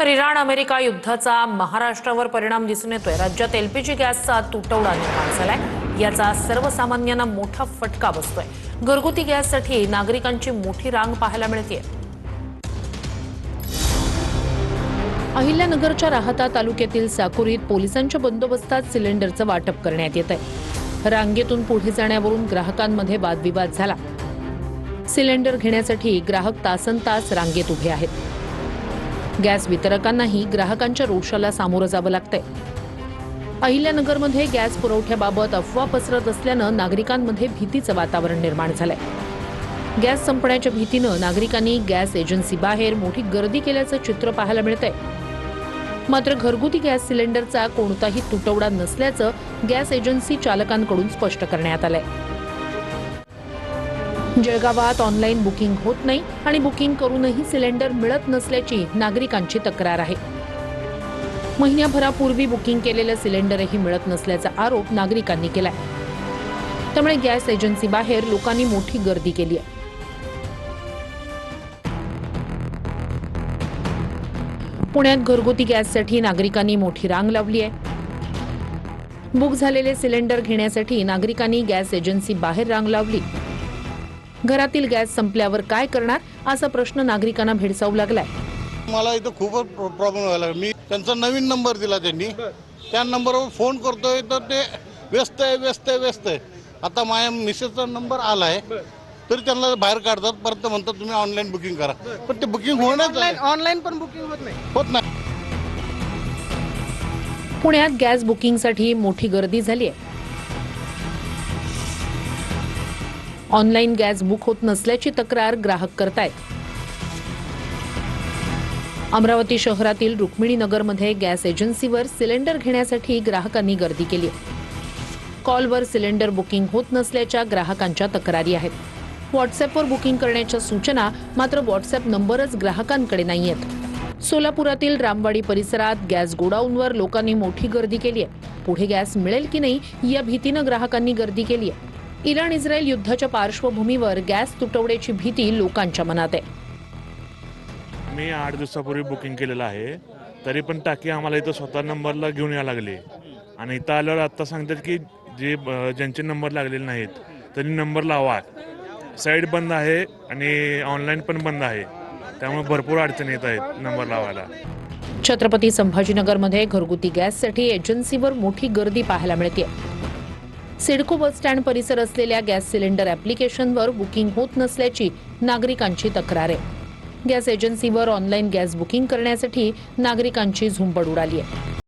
तर Iran America युद्धाचा महाराष्ट्रावर परिणाम दिसून येतोय। राज्यात एलपीजी गॅसचा तुटवडा निर्माण झालाय। याचा सर्वसामान्यांना मोठा फटका बसतोय। घरगुती गॅससाठी नागरिकांची मोठी रांग पाहायला मिळते। अहिल्यानगरच्या राहाता तालुक्यातील साकुरीत पोलिसांच्या बंदोबस्तात सिलेंडरचं वाटप करण्यात येत आहे। रांगेतून पुढे जाण्यावरून ग्राहकांमध्ये वादविवाद झाला। सिलेंडर घेण्यासाठी ग्राहक तासनतास रांगेत उभे आहेत। गॅस वितरकांनाही ग्राहकांच्या रोषाला सामोरं जावं लागतंय। अहिल्यानगरमध्ये गॅस पुरवठ्याबाबत अफवा पसरत असल्यानं नागरिकांमध्ये भीतीचं वातावरण निर्माण झालंय। गॅस संपण्याच्या भीतीनं नागरिकांनी गॅस एजन्सी बाहेर मोठी गर्दी केल्याचं चित्र पाहायला मिळतंय। मात्र घरगुती गॅस सिलेंडरचा कोणताही तुटवडा नसल्याचं गॅस एजन्सी चालकांकडून स्पष्ट करण्यात आलंय। जळगावात ऑनलाईन बुकिंग होत नाही आणि बुकिंग करूनही सिलेंडर मिळत नसल्याची नागरिकांची तक्रार आहे। महिन्याभरापूर्वी बुकिंग केलेलं सिलेंडरही मिळत नसल्याचा आरोप नागरिकांनी केलाय। त्यामुळे गॅस एजन्सी बाहेर लोकांनी मोठी गर्दी केली आहे। पुण्यात घरगुती गॅससाठी नागरिकांनी मोठी रांग लावली आहे। बुक झालेले सिलेंडर घेण्यासाठी नागरिकांनी गॅस एजन्सी बाहेर रांग लावली। घरातील गॅस संपल्यावर काय करणार असा प्रश्न नागरिकांना भेडसावू लागलाय। मला इथं खूपच प्रॉब्लेम व्हायला लागला। मी त्यांचा नवीन नंबर दिला, त्यांनी त्या नंबरवर फोन करतोय तर ते व्यस्त आहे। आता माझ्या मिसेसचा नंबर आलाय तरी त्यांना बाहेर काढतात, परत म्हणतात तुम्ही ऑनलाईन बुकिंग करा, पण ते बुकिंग ऑनलाईन पण बुकिंग होत नाही। पुण्यात गॅस बुकिंगसाठी मोठी गर्दी झाली आहे। ऑनलाईन गॅस बुक होत नसल्याची तक्रार ग्राहक करतायत। अमरावती शहरातील रुक्मिणीनगरमध्ये गॅस एजन्सीवर सिलेंडर घेण्यासाठी ग्राहकांनी गर्दी केली आहे। कॉलवर सिलेंडर बुकिंग होत नसल्याच्या ग्राहकांच्या तक्रारी आहेत। व्हॉट्सअॅपवर बुकिंग करण्याच्या सूचना मात्र व्हॉट्सअॅप नंबरच ग्राहकांकडे नाहीयेत। सोलापुरातील रामवाडी परिसरात गॅस गोडाऊनवर लोकांनी मोठी गर्दी केली आहे। पुढे गॅस मिळेल की नाही या भीतीनं ग्राहकांनी गर्दी केली आहे। इराण इस्रायल युद्धाच्या पार्श्वभूमीवर गॅस तुटवड्याची भीती लोकांच्या मनात आहे। मी 8 दिवसापूर्वी बुकिंग केलेलं आहे, तरी पण टाकी आम्हाला इथं स्वतः नंबरला घेऊन यायला लागली आणि इथं आल्यावर आता सांगतात की ज्यांचे नंबर लागलेले नाहीत त्यांनी नंबर लावा। साईट बंद आहे आणि ऑनलाईन पण बंद आहे, त्यामुळे भरपूर अडचणी येत आहेत नंबर लावायला। छत्रपती संभाजीनगरमध्ये घरगुती गॅससाठी एजन्सीवर मोठी गर्दी पाहायला मिळते। सिडको बस स्टँड परिसर असलेल्या गॅस सिलेंडर ॲप्लिकेशनवर बुकिंग होत नसल्याची नागरिकांची तक्रार आहे। गॅस एजन्सीवर ऑनलाईन गॅस बुकिंग करण्यासाठी नागरिकांची झुंबड उडाली आहे।